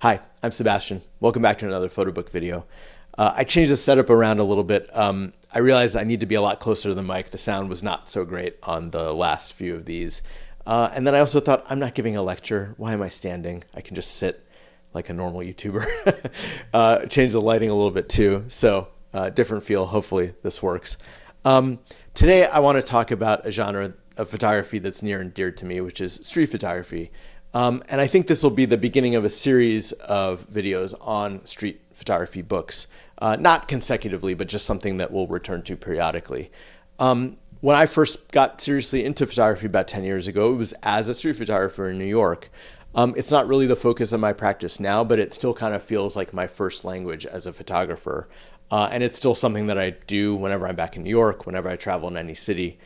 Hi, I'm Sebastian. Welcome back to another Photobook video. I changed the setup around a little bit. I realized I need to be a lot closer to the mic. The sound was not so great on the last few of these. And then I also thought, I'm not giving a lecture. Why am I standing? I can just sit like a normal YouTuber. Change the lighting a little bit too. So different feel. Hopefully this works. Today I want to talk about a genre of photography that's near and dear to me, which is street photography. And I think this will be the beginning of a series of videos on street photography books, not consecutively, but just something that we'll return to periodically. When I first got seriously into photography about 10 years ago, it was as a street photographer in New York. It's not really the focus of my practice now, but it still kind of feels like my first language as a photographer. And it's still something that I do whenever I'm back in New York, whenever I travel in any city.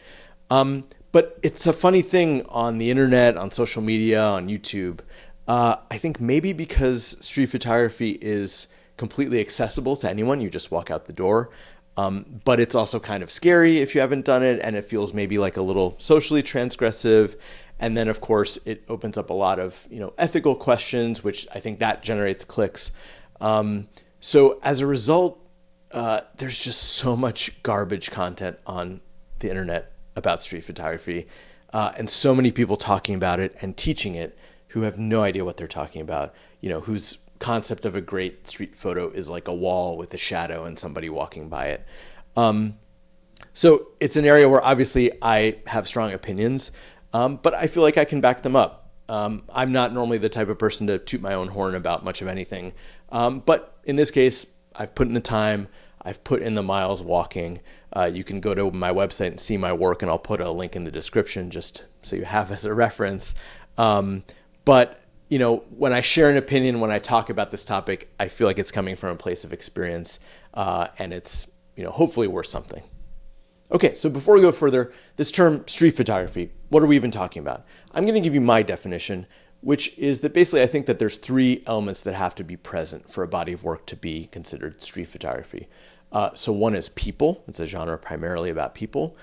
But it's a funny thing on the internet, on social media, on YouTube. I think maybe because street photography is completely accessible to anyone, you just walk out the door. But it's also kind of scary if you haven't done it, and it feels maybe like a little socially transgressive. And then, of course, it opens up a lot of ethical questions, which I think that generates clicks. So as a result, there's just so much garbage content on the internet about street photography, and so many people talking about it and teaching it who have no idea what they're talking about, whose concept of a great street photo is like a wall with a shadow and somebody walking by it. So it's an area where obviously I have strong opinions, but I feel like I can back them up. I'm not normally the type of person to toot my own horn about much of anything, but in this case, I've put in the time, I've put in the miles walking. You can go to my website and see my work, and I'll put a link in the description just so you have as a reference. But when I share an opinion, when I talk about this topic, I feel like it's coming from a place of experience, and it's hopefully worth something. Okay, so before we go further, this term street photography, what are we even talking about? I'm going to give you my definition, which is that basically I think that there's three elements that have to be present for a body of work to be considered street photography. So one is people. It's a genre primarily about people.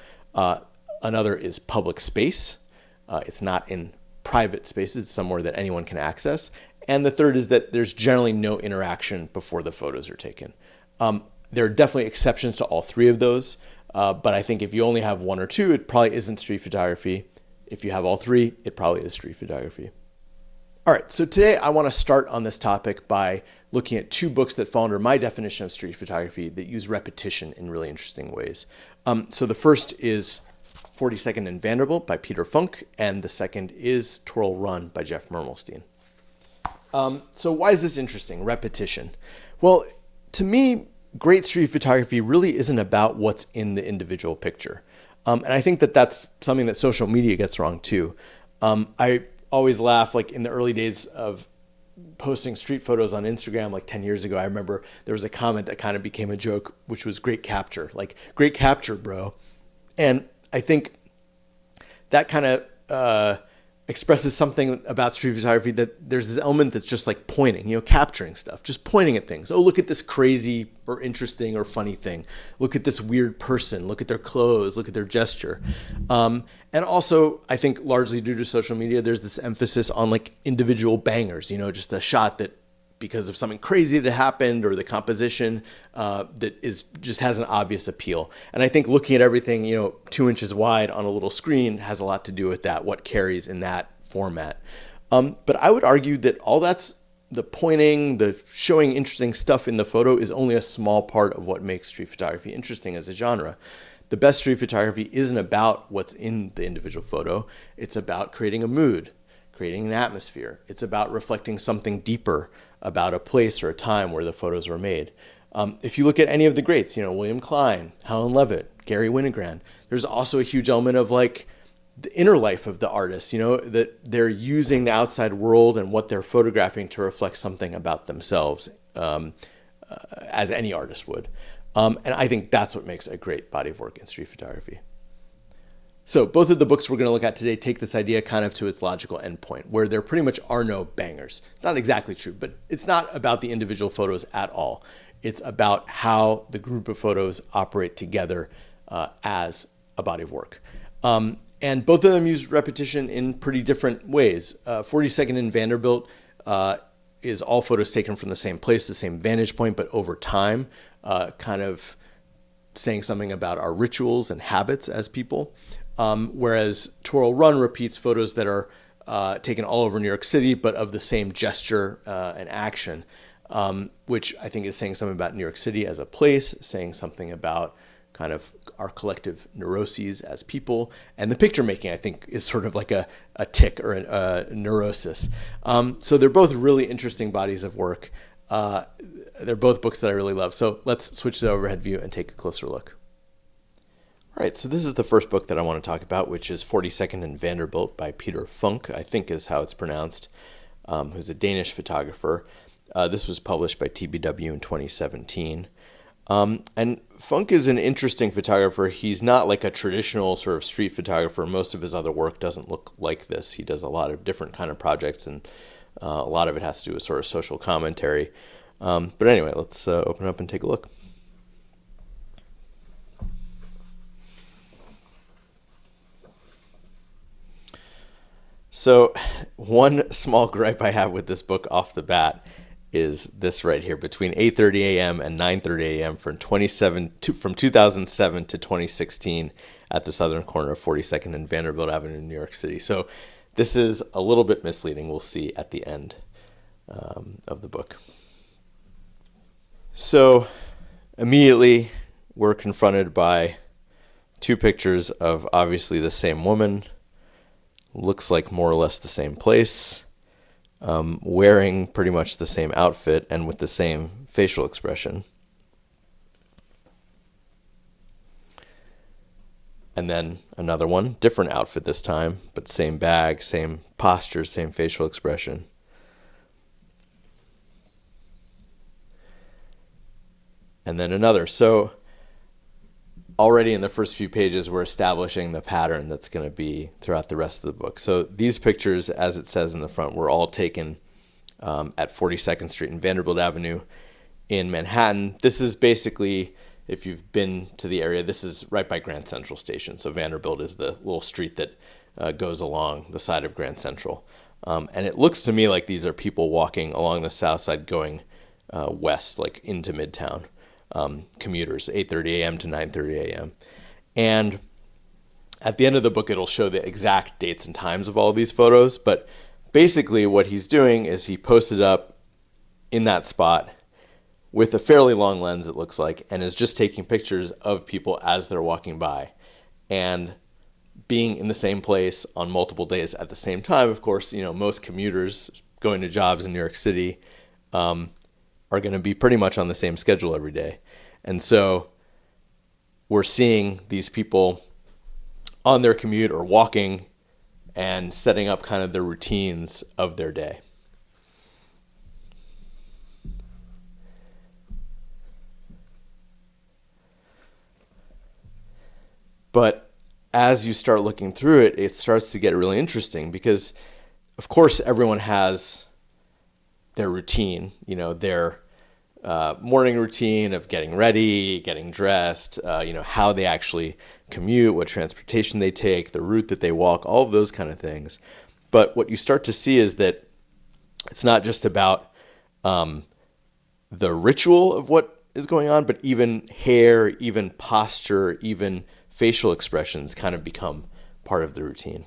Another is public space. It's not in private spaces. It's somewhere that anyone can access. And the third is that there's generally no interaction before the photos are taken. There are definitely exceptions to all three of those. But I think if you only have one or two, it probably isn't street photography. If you have all three, it probably is street photography. All right, so today I want to start on this topic by looking at two books that fall under my definition of street photography that use repetition in really interesting ways. So the first is 42nd and Vanderbilt by Peter Funch, and the second is Twirl Run by Jeff Mermelstein. So why is this interesting, repetition? Well, to me, great street photography really isn't about what's in the individual picture. And I think that that's something that social media gets wrong too. I always laugh, like in the early days of posting street photos on Instagram, like 10 years ago, I remember there was a comment that kind of became a joke, which was great capture, like great capture, bro. And I think that kind of expresses something about street photography, that there's this element that's just like pointing, capturing stuff, just pointing at things. Oh, look at this crazy or interesting or funny thing. Look at this weird person. Look at their clothes. Look at their gesture. And also, I think largely due to social media, there's this emphasis on like individual bangers, just a shot that because of something crazy that happened or the composition that just has an obvious appeal. And I think looking at everything, 2 inches wide on a little screen has a lot to do with that, what carries in that format. But I would argue that all that's the pointing, the showing interesting stuff in the photo is only a small part of what makes street photography interesting as a genre. The best street photography isn't about what's in the individual photo. It's about creating a mood, creating an atmosphere. It's about reflecting something deeper about a place or a time where the photos were made. If you look at any of the greats, William Klein, Helen Levitt, Gary Winogrand, there's also a huge element of like the inner life of the artist, that they're using the outside world and what they're photographing to reflect something about themselves, as any artist would. And I think that's what makes a great body of work in street photography. So both of the books we're going to look at today take this idea kind of to its logical endpoint, where there pretty much are no bangers. It's not exactly true, but it's not about the individual photos at all. It's about how the group of photos operate together as a body of work. And both of them use repetition in pretty different ways. 42nd and Vanderbilt is all photos taken from the same place, the same vantage point, but over time, kind of saying something about our rituals and habits as people. Whereas Twirl Run repeats photos that are taken all over New York City, but of the same gesture and action, which I think is saying something about New York City as a place, saying something about kind of our collective neuroses as people. And the picture making, I think, is sort of like a tic or a neurosis. So they're both really interesting bodies of work. They're both books that I really love. So let's switch to the overhead view and take a closer look. All right, so this is the first book that I want to talk about, which is 42nd and Vanderbilt by Peter Funch, I think is how it's pronounced, who's a Danish photographer. This was published by TBW in 2017. And Funch is an interesting photographer. He's not like a traditional sort of street photographer. Most of his other work doesn't look like this. He does a lot of different kind of projects, and a lot of it has to do with sort of social commentary. But anyway, let's open up and take a look. So one small gripe I have with this book off the bat is this right here, between 8:30 a.m. and 9:30 a.m. from 2007 to 2016 at the southern corner of 42nd and Vanderbilt Avenue in New York City. So this is a little bit misleading. We'll see at the end of the book. So immediately we're confronted by two pictures of obviously the same woman, looks like more or less the same place, wearing pretty much the same outfit and with the same facial expression. And then another one, different outfit this time, but same bag, same posture, same facial expression. And then another. So already in the first few pages, we're establishing the pattern that's going to be throughout the rest of the book. So these pictures, as it says in the front, were all taken at 42nd Street and Vanderbilt Avenue in Manhattan. This is basically, if you've been to the area, this is right by Grand Central Station. So Vanderbilt is the little street that goes along the side of Grand Central. And it looks to me like these are people walking along the south side going west, like into Midtown. Commuters, 8:30 a.m. to 9:30 a.m. And at the end of the book, it'll show the exact dates and times of all of these photos. But basically what he's doing is he posted up in that spot with a fairly long lens, it looks like, and is just taking pictures of people as they're walking by. And being in the same place on multiple days at the same time, of course, you know, most commuters going to jobs in New York City are going to be pretty much on the same schedule every day. And so we're seeing these people on their commute or walking and setting up kind of the routines of their day. But as you start looking through it, it starts to get really interesting because, of course, everyone has their routine, you know, their morning routine of getting ready, getting dressed, you know, how they actually commute, what transportation they take, the route that they walk, all of those kind of things. But what you start to see is that it's not just about the ritual of what is going on, but even hair, even posture, even facial expressions kind of become part of the routine.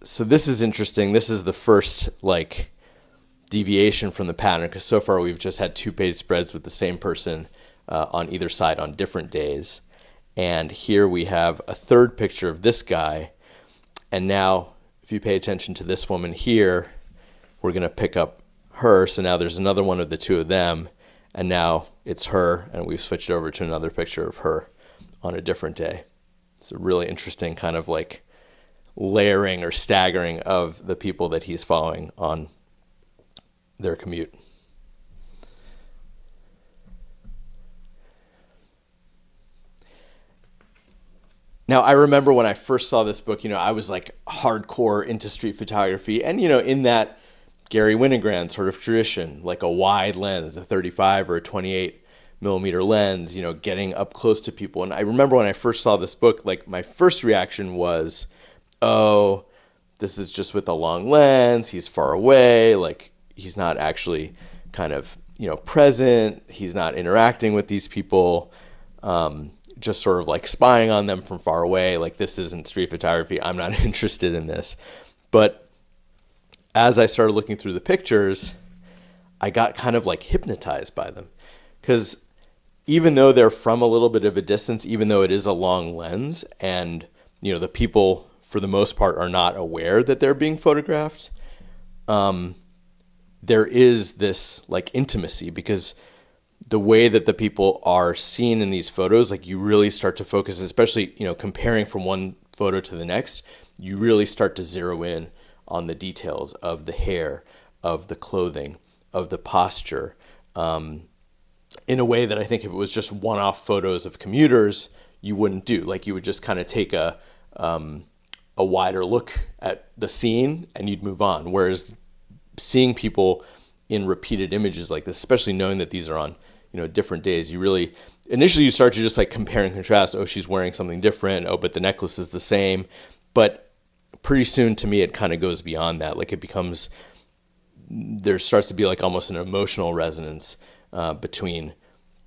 So this is interesting. This is the first like deviation from the pattern, because so far we've just had 2-page spreads with the same person on either side on different days. And here we have a third picture of this guy. And now if you pay attention to this woman here, we're going to pick up her. So now there's another one of the two of them. And now it's her. And we've switched over to another picture of her on a different day. It's a really interesting kind of like layering or staggering of the people that he's following on their commute. Now, I remember when I first saw this book, you know, I was like hardcore into street photography, and, you know, in that Gary Winogrand sort of tradition, like a wide lens, a 35 or a 28 millimeter lens, you know, getting up close to people. And I remember when I first saw this book, like my first reaction was, oh, this is just with a long lens. He's far away. Like, he's not actually kind of, present. He's not interacting with these people. Just sort of like spying on them from far away. Like, this isn't street photography. I'm not interested in this. But as I started looking through the pictures, I got kind of like hypnotized by them. Because even though they're from a little bit of a distance, even though it is a long lens, and, the people for the most part are not aware that they're being photographed, there is this like intimacy, because the way that the people are seen in these photos, like, you really start to focus, especially, comparing from one photo to the next, you really start to zero in on the details of the hair, of the clothing, of the posture, in a way that I think if it was just one-off photos of commuters, you wouldn't do. Like, you would just kind of take a wider look at the scene and you'd move on. Whereas seeing people in repeated images like this, especially knowing that these are on, different days, you really, initially you start to just like compare and contrast. Oh, she's wearing something different. Oh, but the necklace is the same. But pretty soon, to me, it kind of goes beyond that. Like, it becomes, there starts to be like almost an emotional resonance between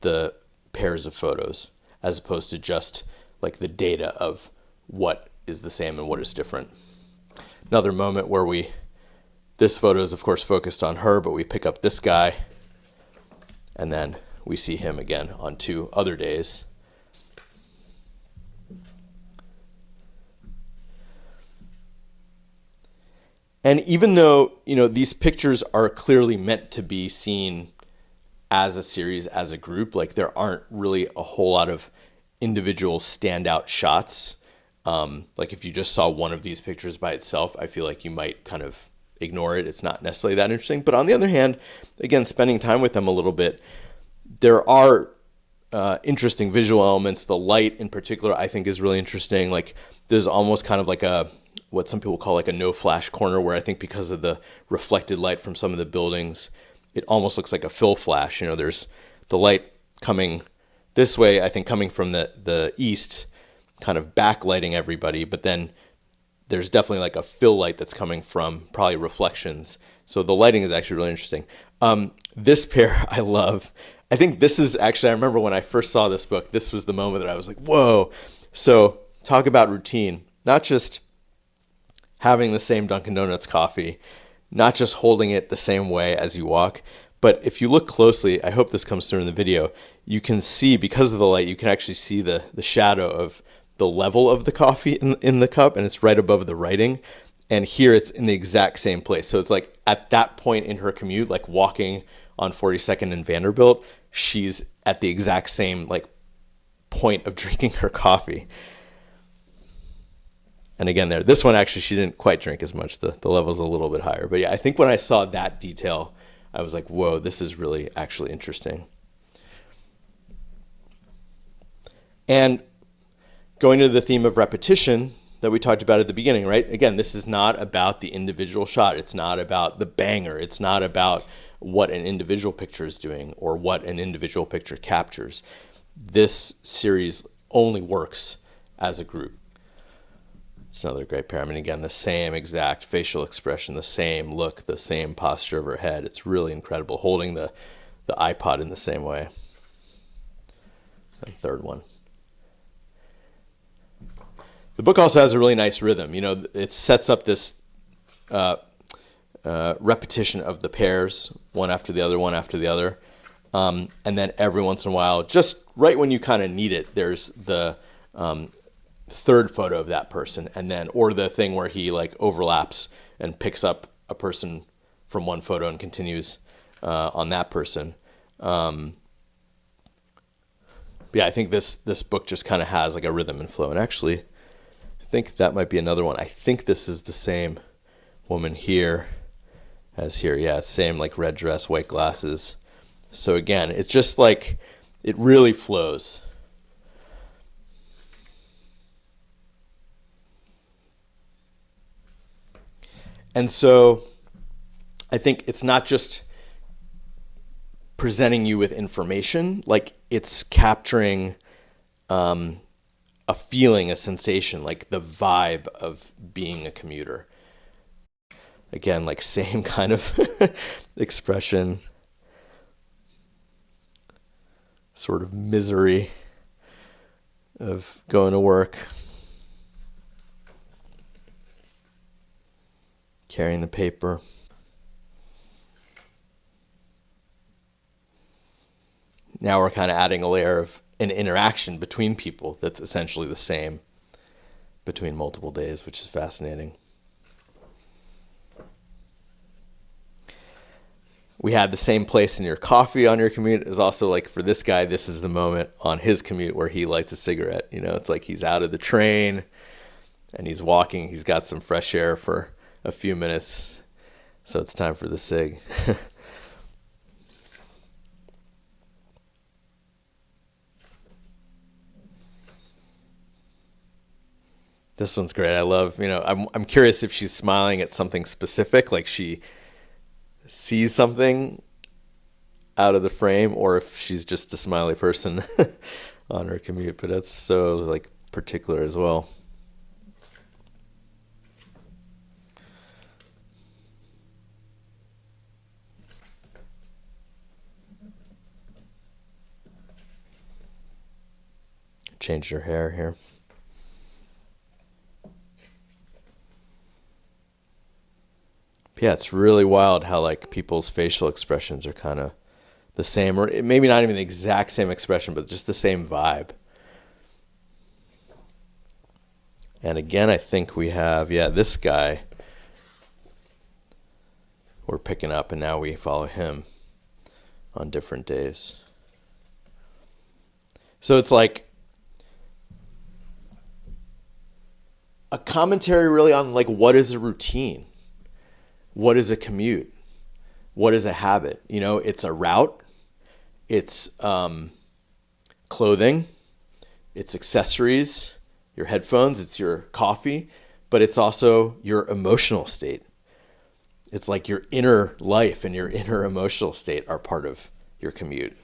the pairs of photos, as opposed to just like the data of what is the same and what is different. Another moment where this photo is of course focused on her, but we pick up this guy and then we see him again on 2 other days. And even though, these pictures are clearly meant to be seen as a series, as a group, like, there aren't really a whole lot of individual standout shots. Like, if you just saw one of these pictures by itself, I feel like you might kind of ignore it. It's not necessarily that interesting. But on the other hand, again, spending time with them a little bit, there are interesting visual elements. The light in particular, I think, is really interesting. Like, there's almost kind of like what some people call like a no flash corner, where I think because of the reflected light from some of the buildings, it almost looks like a fill flash. There's the light coming this way, I think coming from the east, kind of backlighting everybody, but then there's definitely like a fill light that's coming from probably reflections. So the lighting is actually really interesting. This pair I love. I think this is actually, I remember when I first saw this book, this was the moment that I was like, whoa. So talk about routine, not just having the same Dunkin' Donuts coffee, not just holding it the same way as you walk, but if you look closely, I hope this comes through in the video, you can see, because of the light, you can actually see the shadow of the level of the coffee in the cup, and it's right above the writing. And here it's in the exact same place. So it's like at that point in her commute, like walking on 42nd and Vanderbilt, she's at the exact same like point of drinking her coffee. And again, this one actually, she didn't quite drink as much. The level's a little bit higher. But yeah, I think when I saw that detail, I was like, whoa, this is really actually interesting. And going to the theme of repetition that we talked about at the beginning, right? Again, this is not about the individual shot. It's not about the banger. It's not about what an individual picture is doing or what an individual picture captures. This series only works as a group. It's another great pair. I mean, again, the same exact facial expression, the same look, the same posture of her head. It's really incredible, holding the iPod in the same way. And third one. The book also has a really nice rhythm. It sets up this repetition of the pairs, one after the other, one after the other. And then every once in a while, just right when you kind of need it, there's the third photo of that person, and then, or the thing where he like overlaps and picks up a person from one photo and continues on that person. But yeah, I think this book just kind of has like a rhythm and flow. And actually, I think that might be another one. I think this is the same woman here as here. Yeah, same like red dress, white glasses. So again, it's just like, it really flows. And so I think it's not just presenting you with information, like it's capturing a feeling, a sensation, like the vibe of being a commuter. Again, like same kind of expression, sort of misery of going to work, carrying the paper. Now we're kind of adding a layer of an interaction between people that's essentially the same between multiple days, which is fascinating. We had the same place in your coffee on your commute is also like, for this guy, this is the moment on his commute where he lights a cigarette. You know, it's like he's out of the train and he's walking. He's got some fresh air for a few minutes. So it's time for the cig. This one's great. I love, I'm curious if she's smiling at something specific, like she sees something out of the frame, or if she's just a smiley person on her commute. But that's so like particular as well. Changed her hair here. Yeah, it's really wild how like people's facial expressions are kind of the same, or maybe not even the exact same expression, but just the same vibe. And again, I think we have, this guy we're picking up, and now we follow him on different days. So it's like a commentary really on like, what is a routine? What is a commute? What is a habit? It's a route, it's clothing, it's accessories, your headphones, it's your coffee, but it's also your emotional state. It's like your inner life and your inner emotional state are part of your commute.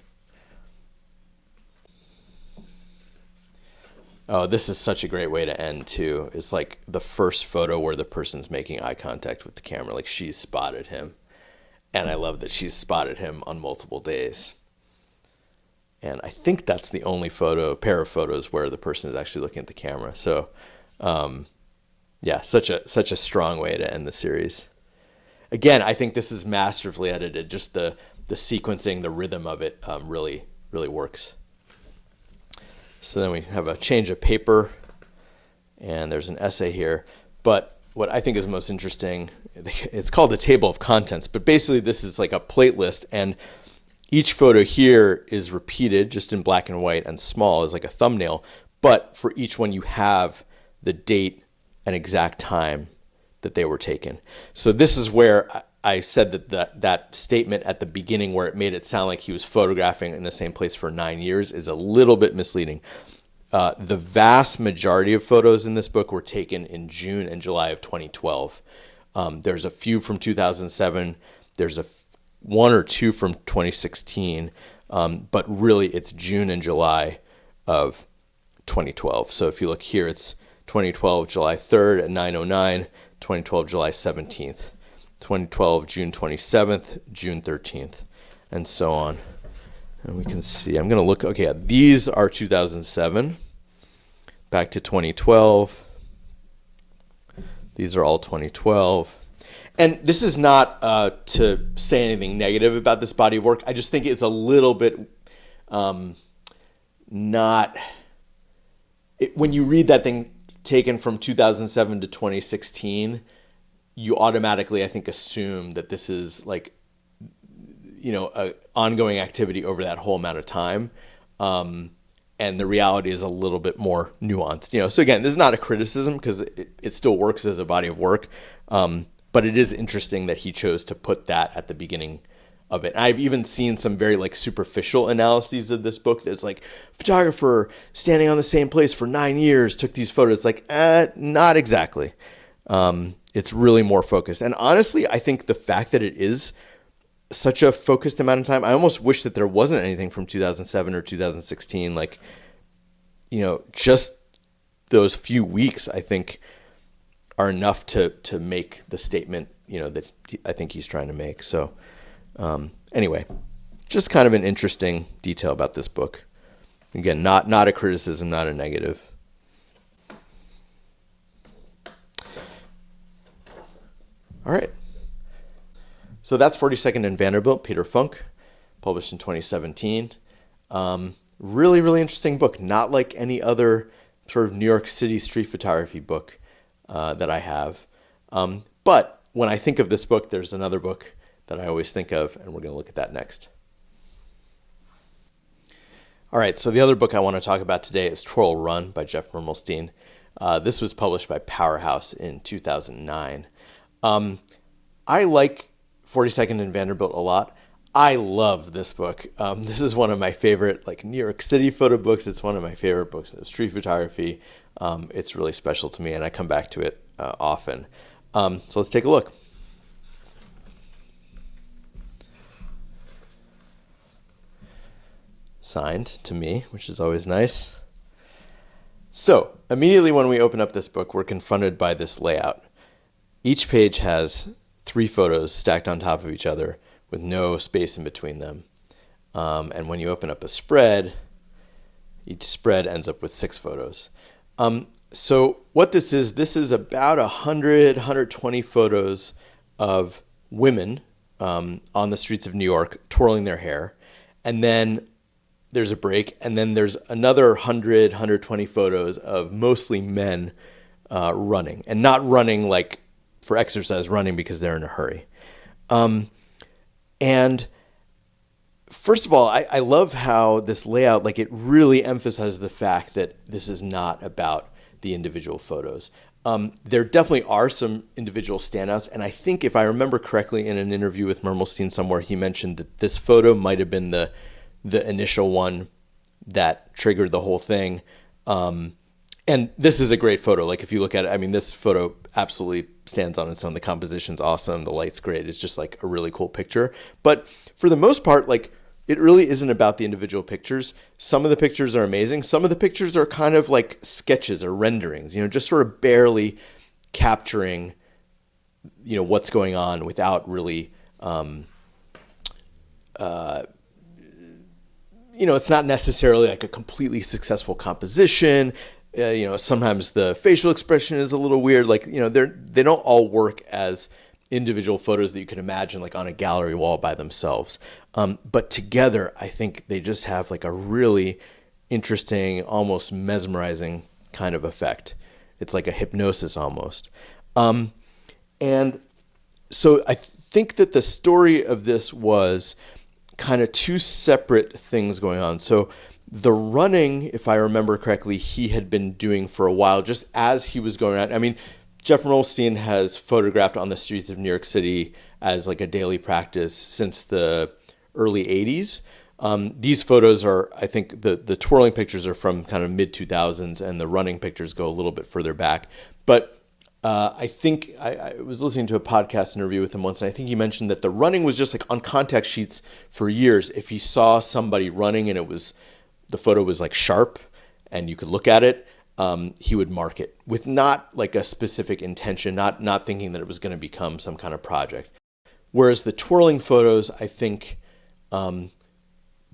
Oh, this is such a great way to end too. It's like the first photo where the person's making eye contact with the camera, like she's spotted him. And I love that she's spotted him on multiple days. And I think that's the only pair of photos where the person is actually looking at the camera. So, such a strong way to end the series. Again, I think this is masterfully edited. Just the sequencing, the rhythm of it really, really works. So then we have a change of paper, and there's an essay here. But what I think is most interesting, it's called the table of contents, but basically this is like a plate list, and each photo here is repeated just in black and white and small as like a thumbnail, but for each one you have the date and exact time that they were taken. So this is where I said that statement at the beginning where it made it sound like he was photographing in the same place for 9 years is a little bit misleading. The vast majority of photos in this book were taken in June and July of 2012. There's a few from 2007. There's one or two from 2016. But really it's June and July of 2012. So if you look here, it's 2012, July 3rd at 9:09, 2012, July 17th. 2012, June 27th, June 13th, and so on. And we can see, I'm going to look, okay, these are 2007, back to 2012. These are all 2012. And this is not to say anything negative about this body of work. I just think it's a little bit when you read that thing taken from 2007 to 2016, you automatically, I think, assume that this is like, an ongoing activity over that whole amount of time. And the reality is a little bit more nuanced. So again, this is not a criticism because it still works as a body of work. But it is interesting that he chose to put that at the beginning of it. I've even seen some very like superficial analyses of this book that's like, photographer standing on the same place for 9 years, took these photos. Like, not exactly. It's really more focused. And honestly, I think the fact that it is such a focused amount of time, I almost wish that there wasn't anything from 2007 or 2016. Like, just those few weeks, I think, are enough to make the statement I think he's trying to make. So anyway, just kind of an interesting detail about this book. Again, not a criticism, not a negative. All right. So that's 42nd and Vanderbilt, Peter Funch, published in 2017. Really, really interesting book. Not like any other sort of New York City street photography book that I have. But when I think of this book, there's another book that I always think of, and we're going to look at that next. All right, so the other book I want to talk about today is Twirl Run by Jeff Mermelstein. This was published by powerHouse in 2009. I like 42nd and Vanderbilt a lot. I love this book. This is one of my favorite New York City photo books. It's one of my favorite books of street photography. It's really special to me, and I come back to it often. So let's take a look. Signed to me, which is always nice. So immediately when we open up this book, we're confronted by this layout. Each page has 3 photos stacked on top of each other with no space in between them. And when you open up a spread, each spread ends up with 6 photos. So what this is about 120 photos of women on the streets of New York twirling their hair. And then there's a break, and then there's another 120 photos of mostly men running, and not running like for exercise, running because they're in a hurry. And first of all, I love how this layout, it really emphasizes the fact that this is not about the individual photos. There definitely are some individual standouts, and I think if I remember correctly in an interview with Mermelstein somewhere, he mentioned that this photo might have been the initial one that triggered the whole thing. And this is a great photo. If you look at it, this photo absolutely stands on its own. The composition's awesome. The light's great. It's just a really cool picture. But for the most part, it really isn't about the individual pictures. Some of the pictures are amazing. Some of the pictures are kind of like sketches or renderings, just sort of barely capturing, what's going on without really, it's not necessarily a completely successful composition. Sometimes the facial expression is a little weird. They don't all work as individual photos that you can imagine on a gallery wall by themselves. But together, I think they just have a really interesting, almost mesmerizing kind of effect. It's like a hypnosis almost. And so I think that the story of this was kind of 2 separate things going on. So the running, if I remember correctly, he had been doing for a while, just as he was going out. Jeff Mermelstein has photographed on the streets of New York City as a daily practice since the early 80s. These photos are, I think the twirling pictures are from kind of mid 2000s, and the running pictures go a little bit further back. But I think I was listening to a podcast interview with him once, and I think he mentioned that the running was just on contact sheets for years. If he saw somebody running and the photo was sharp and you could look at it, he would mark it with not a specific intention, not thinking that it was going to become some kind of project. Whereas the twirling photos, I think,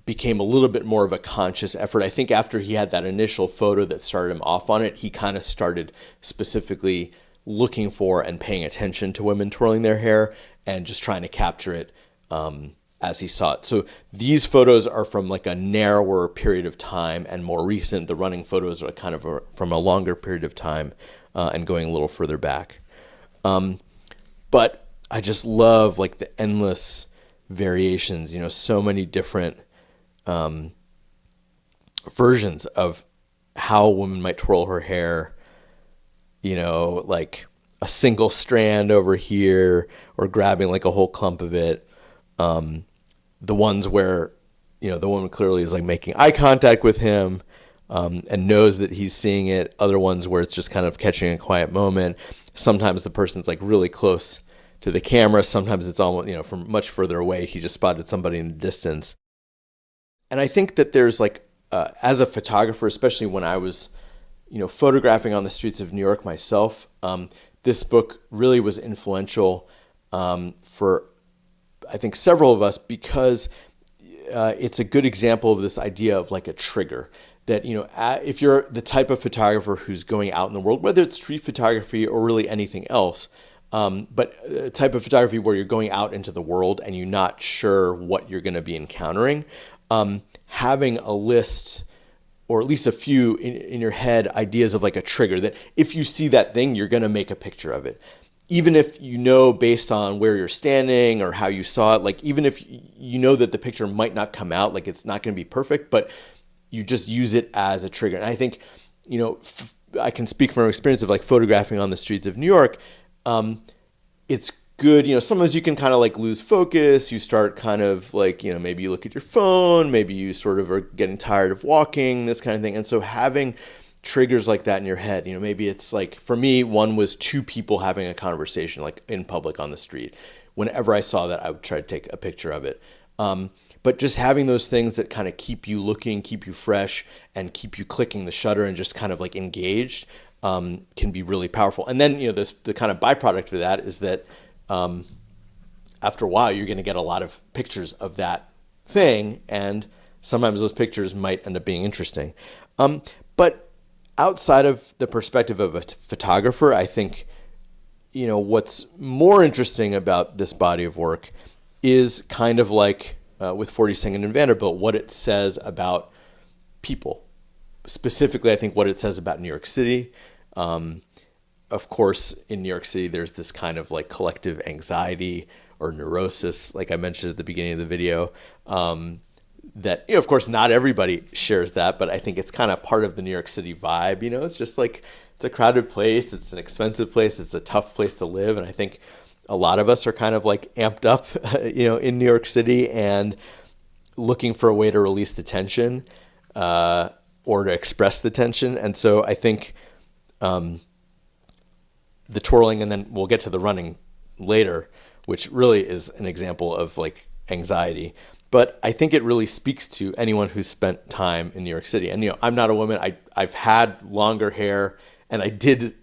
became a little bit more of a conscious effort. I think after he had that initial photo that started him off on it, he kind of started specifically looking for and paying attention to women twirling their hair and just trying to capture it as he saw it. So these photos are from a narrower period of time and more recent. The running photos are kind of from a longer period of time and going a little further back. But I just love the endless variations, so many different versions of how a woman might twirl her hair, a single strand over here or grabbing a whole clump of it. The ones where, the woman clearly is making eye contact with him and knows that he's seeing it. Other ones where it's just kind of catching a quiet moment. Sometimes the person's really close to the camera. Sometimes it's almost, from much further away. He just spotted somebody in the distance. And I think that there's as a photographer, especially when I was, photographing on the streets of New York myself, this book really was influential for, I think, several of us, because it's a good example of this idea of like a trigger. That, if you're the type of photographer who's going out in the world, whether it's street photography or really anything else, but a type of photography where you're going out into the world and you're not sure what you're going to be encountering, having a list, or at least a few in your head, ideas of like a trigger, that if you see that thing, you're going to make a picture of it. Even if based on where you're standing or how you saw it, like even if that the picture might not come out, like it's not going to be perfect, but you just use it as a trigger. And I think, I can speak from experience of like photographing on the streets of New York. It's good. Sometimes you can kind of like lose focus. You start kind of like, maybe you look at your phone, maybe you sort of are getting tired of walking, this kind of thing. And so having triggers like that in your head, maybe it's like, for me, one was two people having a conversation like in public on the street. Whenever I saw that, I would try to take a picture of it. But just having those things that kind of keep you looking, keep you fresh, and keep you clicking the shutter and just kind of like engaged, can be really powerful. And then, the kind of byproduct of that is that after a while, you're going to get a lot of pictures of that thing, and sometimes those pictures might end up being interesting. But outside of the perspective of a photographer, I think, what's more interesting about this body of work is kind of like with 42nd and Vanderbilt, what it says about people. Specifically, I think what it says about New York City. Of course, in New York City, there's this kind of like collective anxiety or neurosis, like I mentioned at the beginning of the video, that, of course, not everybody shares that, but I think it's kind of part of the New York City vibe. It's just like, it's a crowded place, it's an expensive place, it's a tough place to live. And I think a lot of us are kind of like amped up, in New York City and looking for a way to release the tension, or to express the tension. And so I think the twirling, and then we'll get to the running later, which really is an example of like anxiety. But I think it really speaks to anyone who's spent time in New York City. And, I'm not a woman. I've had longer hair, and I did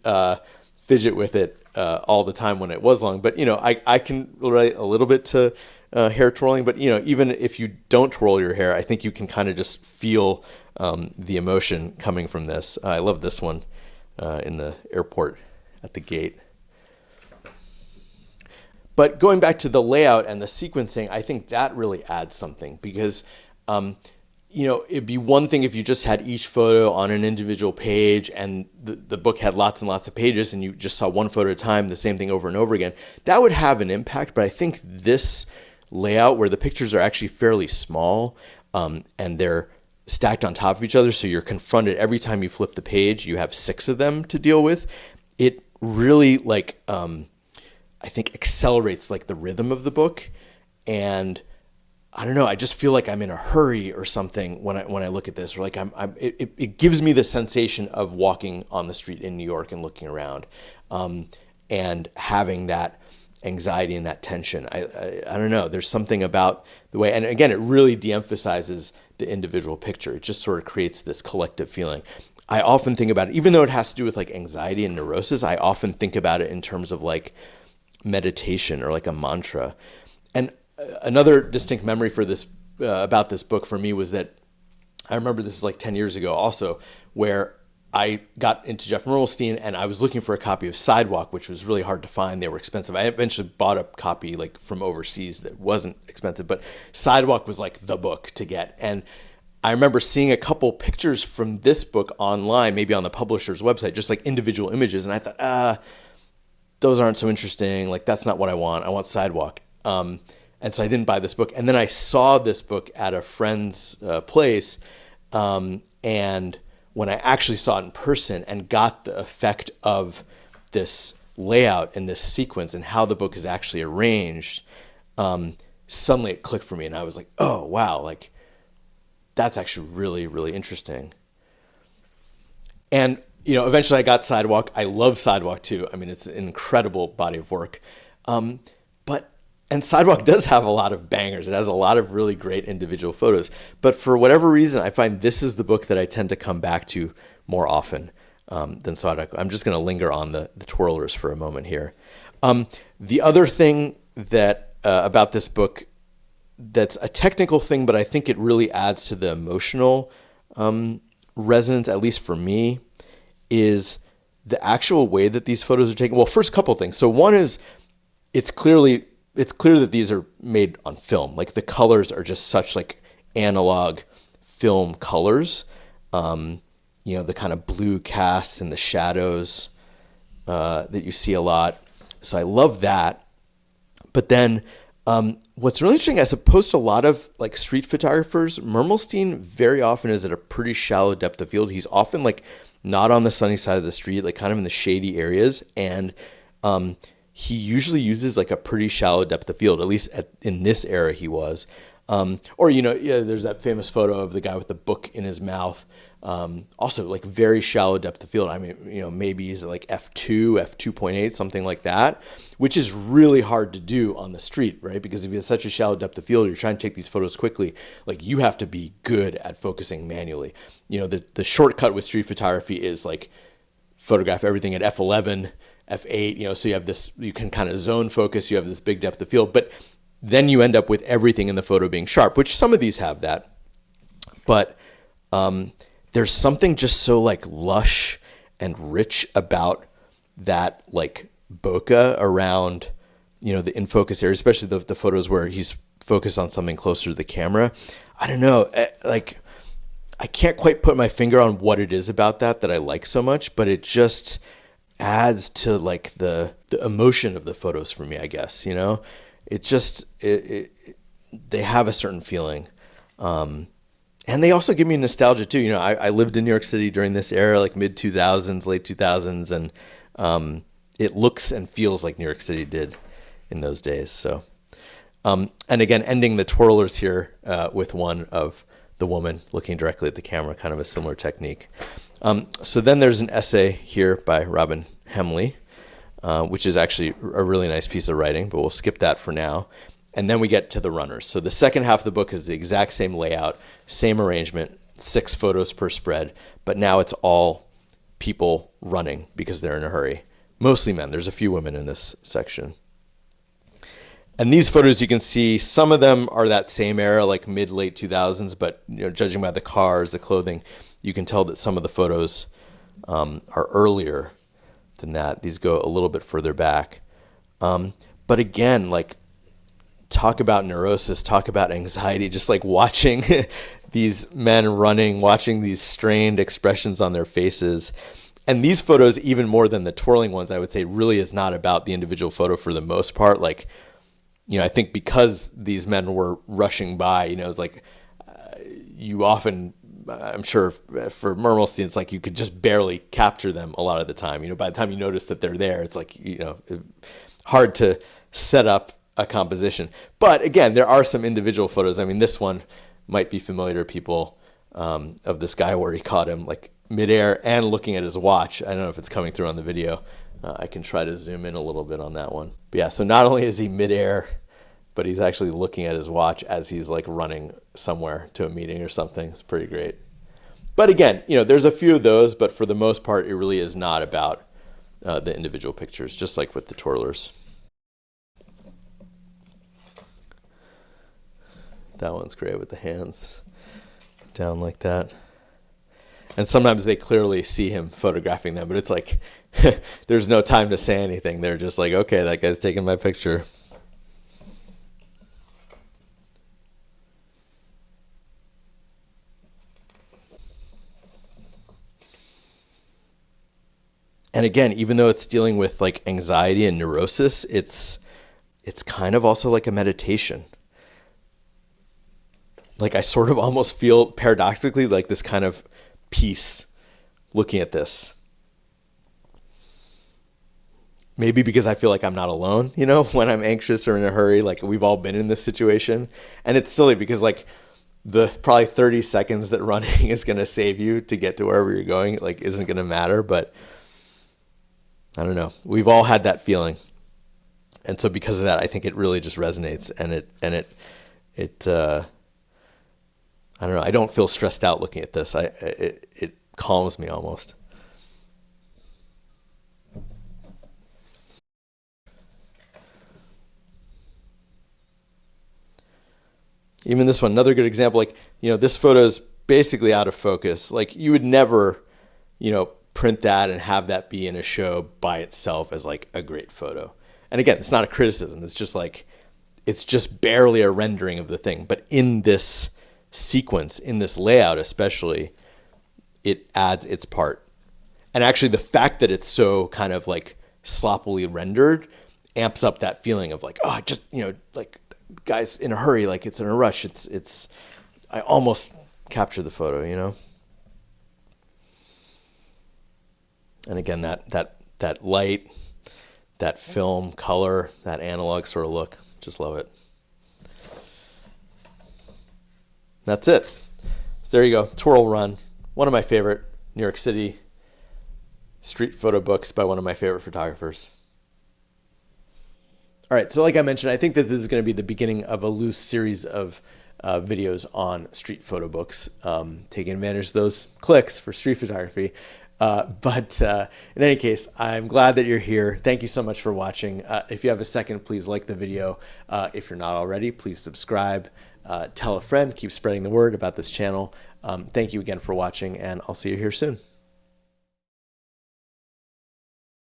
fidget with it all the time when it was long. But, I can relate a little bit to hair twirling. But, even if you don't twirl your hair, I think you can kind of just feel the emotion coming from this. I love this one in the airport at the gate. But going back to the layout and the sequencing, I think that really adds something, because, it'd be one thing if you just had each photo on an individual page and the book had lots and lots of pages and you just saw one photo at a time, the same thing over and over again. That would have an impact. But I think this layout, where the pictures are actually fairly small, and they're stacked on top of each other, so you're confronted every time you flip the page, you have 6 of them to deal with. It really I think accelerates like the rhythm of the book. And I don't know, I just feel like I'm in a hurry or something when I look at this, or like it gives me the sensation of walking on the street in New York and looking around, and having that anxiety and that tension. I don't know, there's something about the way, and again, it really de-emphasizes the individual picture. It just sort of creates this collective feeling. I often think about it, even though it has to do with like anxiety and neurosis, I often think about it in terms of like meditation or like a mantra. And another distinct memory for this about this book for me was that I remember, this is like 10 years ago also, where I got into Jeff Mermelstein and I was looking for a copy of Sidewalk, which was really hard to find. They were expensive. I eventually bought a copy like from overseas that wasn't expensive, but Sidewalk was like the book to get. And I remember seeing a couple pictures from this book online, maybe on the publisher's website, just like individual images. And I thought, those aren't so interesting. Like, that's not what I want. I want Sidewalk. And so I didn't buy this book. And then I saw this book at a friend's place. And when I actually saw it in person and got the effect of this layout and this sequence and how the book is actually arranged, suddenly it clicked for me. And I was like, oh, wow, like, that's actually really, really interesting. And, eventually I got Sidewalk. I love Sidewalk too. I mean, it's an incredible body of work. And Sidewalk does have a lot of bangers. It has a lot of really great individual photos. But for whatever reason, I find this is the book that I tend to come back to more often than Sidewalk. I'm just going to linger on the twirlers for a moment here. The other thing that about this book that's a technical thing, but I think it really adds to the emotional resonance, at least for me, is the actual way that these photos are taken. Well, first, couple things. So one is it's clear that these are made on film. Like the colors are just such like analog film colors. You know, the kind of blue casts and the shadows that you see a lot. So I love that. But then what's really interesting, as opposed to a lot of like street photographers, Mermelstein very often is at a pretty shallow depth of field. He's often like not on the sunny side of the street, like kind of in the shady areas. And he usually uses like a pretty shallow depth of field, at least in this era he was. Or, you know, yeah, there's that famous photo of the guy with the book in his mouth. Also like very shallow depth of field. I mean, you know, maybe he's at like f2, f2.8, something like that, which is really hard to do on the street, right? Because if you have such a shallow depth of field, you're trying to take these photos quickly. Like you have to be good at focusing manually. You know, the shortcut with street photography is like photograph everything at f11, f8, you know, so you have this, you can kind of zone focus, you have this big depth of field, but then you end up with everything in the photo being sharp, which some of these have that. But there's something just so like lush and rich about that like bokeh around, you know, the in focus area, especially the photos where he's focused on something closer to the camera. I don't know, like I can't quite put my finger on what it is about that I like so much, but it just adds to like the emotion of the photos for me, I guess, you know. It just they have a certain feeling. And they also give me nostalgia too. You know, I lived in New York City during this era, like mid 2000s, late 2000s, and it looks and feels like New York City did in those days. So, and again, ending the twirlers here with one of the woman looking directly at the camera, kind of a similar technique. So then there's an essay here by Robin Hemley, which is actually a really nice piece of writing, but we'll skip that for now. And then we get to the runners. So the second half of the book is the exact same layout, same arrangement, 6 photos per spread, but now it's all people running because they're in a hurry. Mostly men. There's a few women in this section. And these photos, you can see some of them are that same era, like mid-late 2000s, but you know, judging by the cars, the clothing, you can tell that some of the photos are earlier than that. These go a little bit further back. But again, like, talk about neurosis, talk about anxiety, just like watching these men running, watching these strained expressions on their faces. And these photos, even more than the twirling ones, I would say really is not about the individual photo for the most part. Like, you know, I think because these men were rushing by, you know, it's like you often, I'm sure for Mermelstein, it's like you could just barely capture them a lot of the time. You know, by the time you notice that they're there, it's like, you know, hard to set up a composition. But again, there are some individual photos. I mean, this one might be familiar to people, of this guy where he caught him like midair and looking at his watch. I don't know if it's coming through on the video. I can try to zoom in a little bit on that one. But yeah, so not only is he midair, but he's actually looking at his watch as he's like running somewhere to a meeting or something. It's pretty great. But again, you know, there's a few of those, but for the most part, it really is not about the individual pictures, just like with the twirlers. That one's great with the hands down like that. And sometimes they clearly see him photographing them, but it's like there's no time to say anything. They're just like, okay, that guy's taking my picture. And again, even though it's dealing with like anxiety and neurosis, it's kind of also like a meditation. Like I sort of almost feel paradoxically like this kind of peace looking at this. Maybe because I feel like I'm not alone, you know, when I'm anxious or in a hurry. Like we've all been in this situation. And it's silly because like the probably 30 seconds that running is going to save you to get to wherever you're going, like isn't going to matter. But I don't know. We've all had that feeling. And so because of that, I think it really just resonates, and it I don't know. I don't feel stressed out looking at this. It calms me almost. Even this one, another good example, like, this photo is basically out of focus. Like, you would never, print that and have that be in a show by itself as like a great photo. And again, it's not a criticism. It's just like, it's just barely a rendering of the thing. But in this sequence, in this layout especially, it adds its part. And actually the fact that it's so kind of like sloppily rendered amps up that feeling of like, oh, I just, like, guys in a hurry, like it's in a rush. I almost captured the photo, And again, that light, that film color, that analog sort of look, just love it. That's it. So there you go, Twirl Run, one of my favorite New York City street photo books by one of my favorite photographers. All right, so like I mentioned, I think that this is going to be the beginning of a loose series of videos on street photo books, taking advantage of those clicks for street photography. But in any case, I'm glad that you're here. Thank you so much for watching. If you have a second, please like the video. If you're not already, please subscribe. Tell a friend. Keep spreading the word about this channel. Thank you again for watching, and I'll see you here soon.